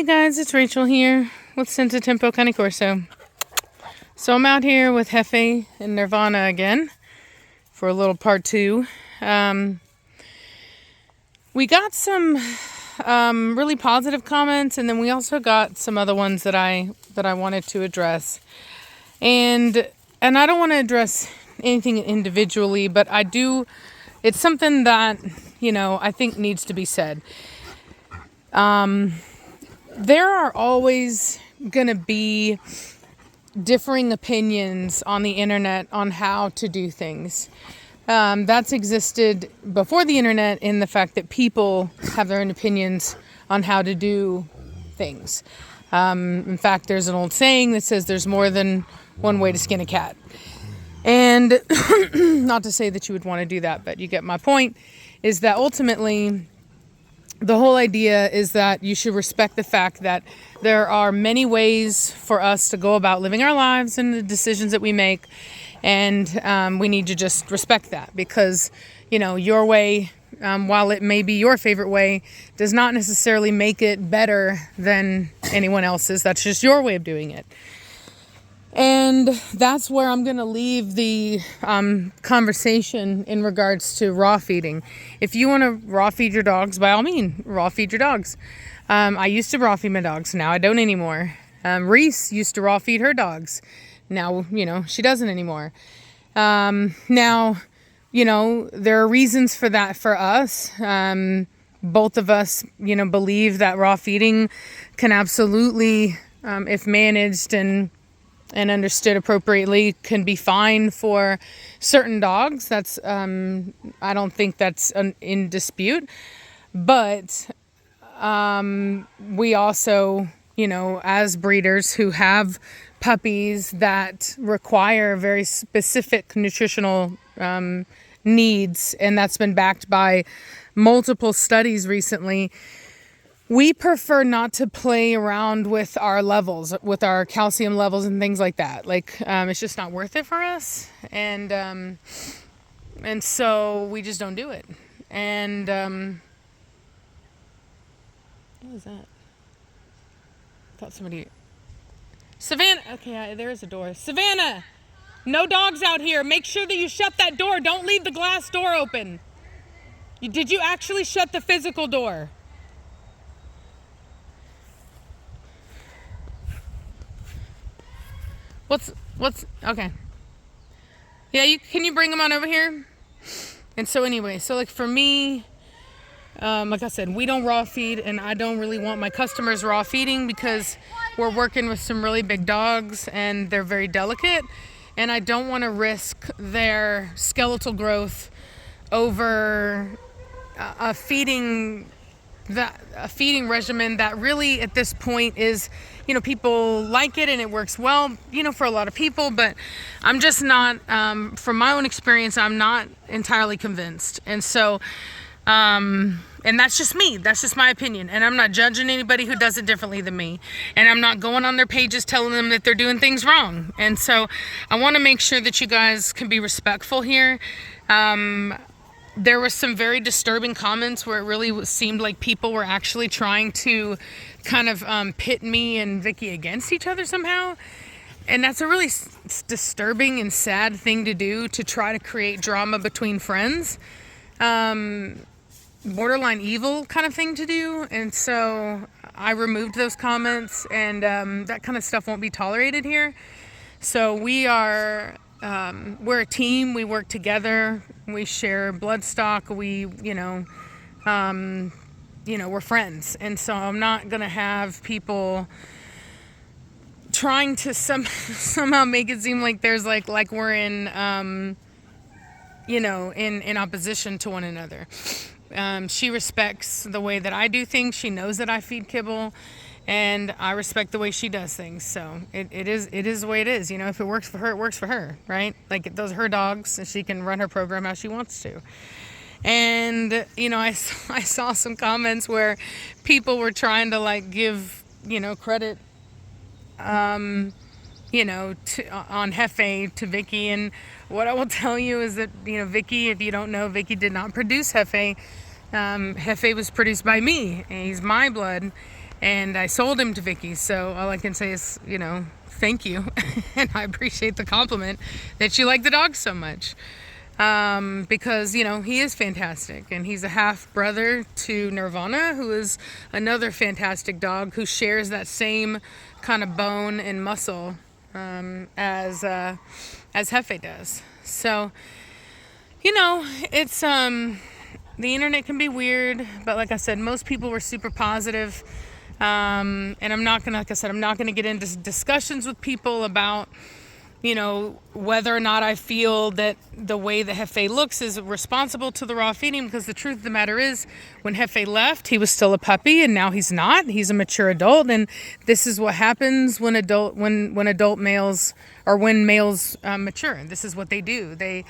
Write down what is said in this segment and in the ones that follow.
you guys, it's Rachel here with Senza Cane Corso. So I'm out here with Jefe and Nirvana again for a little part 2. We got some really positive comments, and then we also got some other ones that I wanted to address. And I don't want to address anything individually, but I do. It's something that, I think needs to be said. There are always going to be differing opinions on the internet on how to do things. That's existed before the internet in the fact that people have their own opinions on how to do things. In fact, there's an old saying that says there's more than one way to skin a cat. And not to say that you would want to do that, but you get my point, is that ultimately the whole idea is that you should respect the fact that there are many ways for us to go about living our lives and the decisions that we make. And we need to just respect that because, your way, while it may be your favorite way, does not necessarily make it better than anyone else's. That's just your way of doing it. And that's where I'm going to leave the conversation in regards to raw feeding. If you want to raw feed your dogs, by all means, raw feed your dogs. I used to raw feed my dogs. Now I don't anymore. Reese used to raw feed her dogs. Now, she doesn't anymore. Now, there are reasons for that for us. Both of us, believe that raw feeding can absolutely, if managed and understood appropriately, can be fine for certain dogs. That's, I don't think that's in dispute. But we also, as breeders who have puppies that require very specific nutritional needs, and that's been backed by multiple studies recently, we prefer not to play around with our levels, with our calcium levels and things like that. It's just not worth it for us. And so we just don't do it. And what was that? I thought somebody... Savannah! Okay, there is a door. Savannah! No dogs out here. Make sure that you shut that door. Don't leave the glass door open. Did you actually shut the physical door? What's okay. Yeah, can you bring them on over here? And so anyway, for me, like I said, we don't raw feed, and I don't really want my customers raw feeding because we're working with some really big dogs and they're very delicate, and I don't want to risk their skeletal growth over a feeding regimen that really at this point is, people like it and it works well, for a lot of people, but I'm just not, from my own experience, I'm not entirely convinced. And so, and that's just me. That's just my opinion. And I'm not judging anybody who does it differently than me. And I'm not going on their pages telling them that they're doing things wrong. And so I want to make sure that you guys can be respectful here. There were some very disturbing comments where it really seemed like people were actually trying to kind of pit me and Vicky against each other somehow. And that's a really disturbing and sad thing to do, to try to create drama between friends. Borderline evil kind of thing to do. And so I removed those comments, and that kind of stuff won't be tolerated here. So we're a team. We work together. We share blood stock. We're friends. And so I'm not going to have people trying to somehow make it seem like there's like we're in, in opposition to one another. She respects the way that I do things. She knows that I feed kibble, and I respect the way she does things. So it is the way it is. If it works for her, it works for her, right? Like, those are her dogs, and she can run her program how she wants to. And, I saw some comments where people were trying to give, credit, on Jefe to Vicky. And what I will tell you is that, Vicky, if you don't know, Vicky did not produce Jefe. Jefe was produced by me, and he's my blood. And I sold him to Vicky, so all I can say is, thank you. And I appreciate the compliment that you like the dog so much. Because, he is fantastic. And he's a half brother to Nirvana, who is another fantastic dog who shares that same kind of bone and muscle as Jefe does. So, it's the internet can be weird, but like I said, most people were super positive. And I'm not gonna get into discussions with people about, whether or not I feel that the way that Jefe looks is responsible to the raw feeding, because the truth of the matter is, when Jefe left, he was still a puppy, and now he's not. He's a mature adult, and this is what happens when adult males, or when males mature. This is what they do. They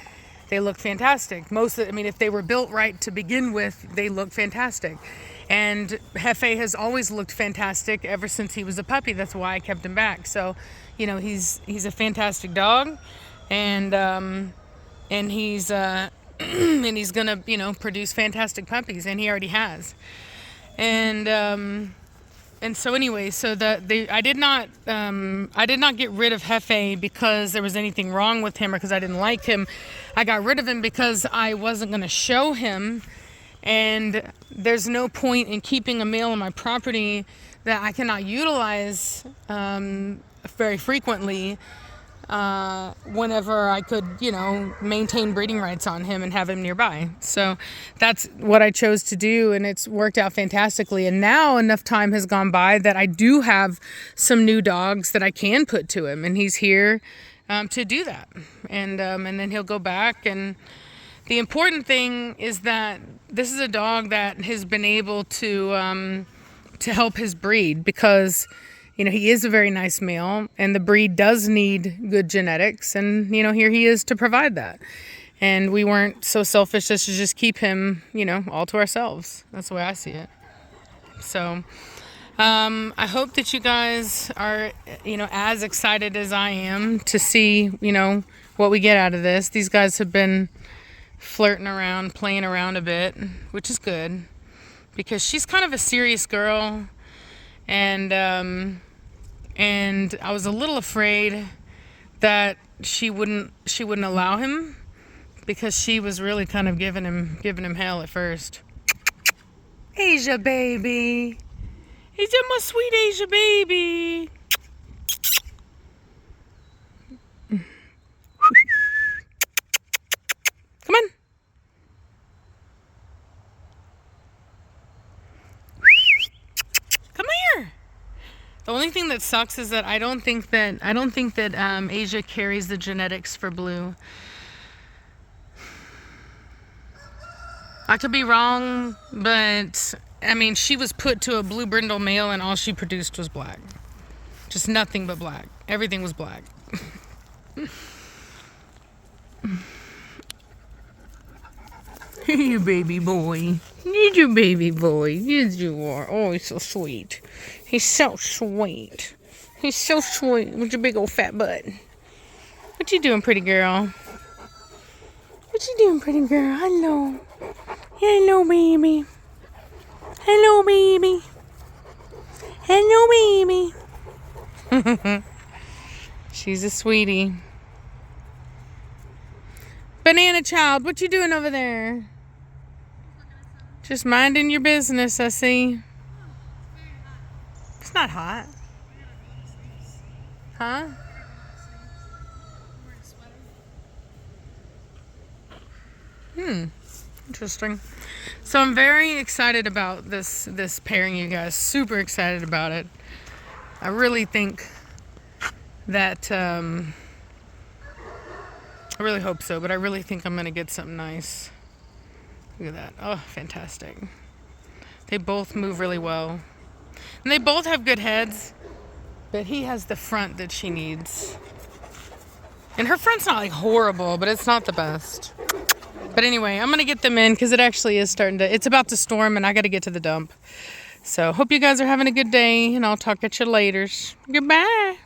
look fantastic. If they were built right to begin with, they look fantastic. And Jefe has always looked fantastic ever since he was a puppy. That's why I kept him back. So, he's a fantastic dog, and he's and he's gonna produce fantastic puppies, and he already has. And so anyway, I did not get rid of Jefe because there was anything wrong with him or because I didn't like him. I got rid of him because I wasn't going to show him, and there's no point in keeping a male on my property that I cannot utilize very frequently whenever I could, maintain breeding rights on him and have him nearby. So that's what I chose to do, and it's worked out fantastically. And now enough time has gone by that I do have some new dogs that I can put to him, and he's here to do that. And then he'll go back. And the important thing is that this is a dog that has been able to help his breed, because he is a very nice male, and the breed does need good genetics, and here he is to provide that. And we weren't so selfish as to just keep him all to ourselves. That's the way I see it. So I hope that you guys are as excited as I am to see what we get out of this. These guys have been flirting around, playing around a bit, which is good, because she's kind of a serious girl, and I was a little afraid that she wouldn't allow him, because she was really kind of giving him hell at first. Asia baby, is that my sweet Asia baby? Come on. Come here. The only thing that sucks is that I don't think that Asia carries the genetics for Blue. I could be wrong, but she was put to a blue brindle male, and all she produced was black. Just nothing but black. Everything was black. You baby boy. You baby boy. Yes, you are. Oh, he's so sweet. He's so sweet. He's so sweet with your big old fat butt. What you doing, pretty girl? What you doing, pretty girl? Hello. Hello, baby. Hello, baby. Hello, baby. She's a sweetie. Banana child, what you doing over there? Just minding your business, I see. It's not hot. Huh? Interesting. So I'm very excited about this pairing, you guys. Super excited about it. I really think that I really hope so, but I really think I'm gonna get something nice. Look at that. Oh, fantastic. They both move really well. And they both have good heads, but he has the front that she needs. And her front's not like horrible, but it's not the best. But anyway, I'm gonna get them in because it actually is it's about to storm, and I gotta get to the dump. So hope you guys are having a good day, and I'll talk at you later. Goodbye.